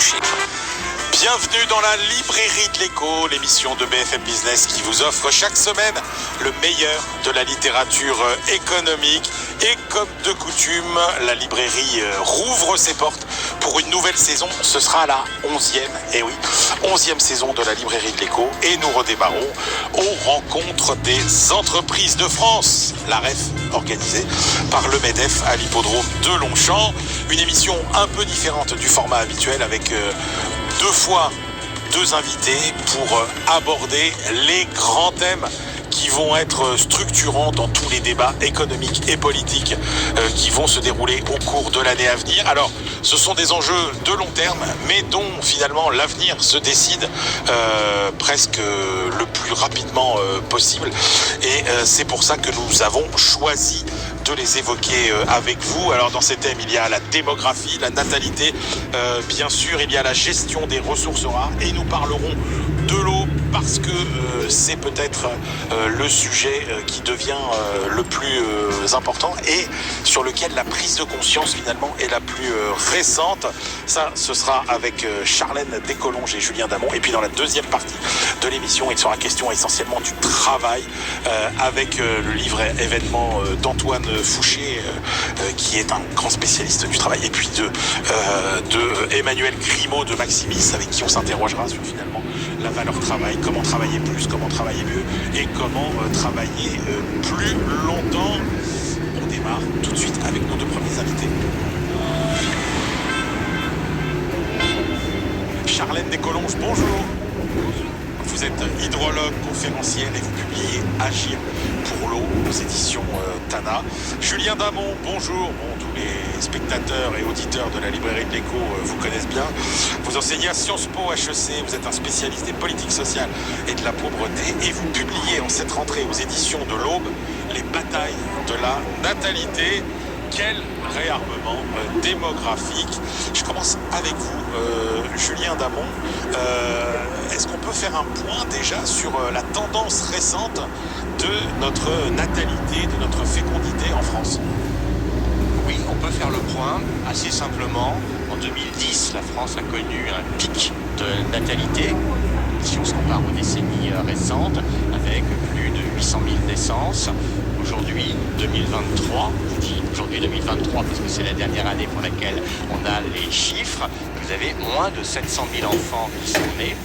Fouché. Bienvenue dans la librairie de l'écho, l'émission de BFM Business qui vous offre chaque semaine le meilleur de la littérature économique. Et comme de coutume, la librairie rouvre ses portes pour une nouvelle saison. Ce sera la 11e, et oui, 11e saison de la librairie de l'écho. Et nous redémarrons aux rencontres des entreprises de France. La REF, organisée par le MEDEF à l'hippodrome de Longchamp. Une émission un peu différente du format habituel avec deux invités pour aborder les grands thèmes qui vont être structurants dans tous les débats économiques et politiques qui vont se dérouler au cours de l'année à venir. Alors, ce sont des enjeux de long terme, mais dont finalement l'avenir se décide presque le plus rapidement possible. Et c'est pour ça que nous avons choisi de les évoquer avec vous. Alors dans ces thèmes, il y a la démographie, la natalité, bien sûr, il y a la gestion des ressources rares, et nous parlerons de l'eau parce que c'est peut-être le sujet qui devient le plus important et sur lequel la prise de conscience finalement est la plus récente. Ça, ce sera avec Charlène Descolonges et Julien Damon. Et puis dans la deuxième partie de l'émission, il sera question essentiellement du travail avec le livre événement d'Antoine Fouché qui est un grand spécialiste du travail, et puis de Emmanuel Grimaud de Maximis, avec qui on s'interrogera sur finalement la valeur travail, comment travailler plus, comment travailler mieux et comment travailler plus longtemps. On démarre tout de suite avec nos deux premiers invités. Charlène Descolonges, bonjour. Vous êtes hydrologue, conférencière et vous publiez Agir pour l'eau aux éditions Tana. Julien Damon, bonjour. Tous les spectateurs et auditeurs de la librairie de l'écho vous connaissent bien. Vous enseignez à Sciences Po HEC, vous êtes un spécialiste des politiques sociales et de la pauvreté, et vous publiez en cette rentrée aux éditions de l'Aube Les batailles de la natalité. Quel réarmement démographique. Je commence avec vous, Julien Damon. Est-ce qu'on peut faire un point déjà sur la tendance récente de notre natalité, de notre fécondité en France ? Oui, on peut faire le point assez simplement. En 2010, la France a connu un pic de natalité, si on se compare aux décennies récentes, avec plus de 800 000 naissances. Aujourd'hui, 2023, je dis aujourd'hui 2023 parce que c'est la dernière année pour laquelle on a les chiffres, vous avez moins de 700 000 enfants qui sont nés,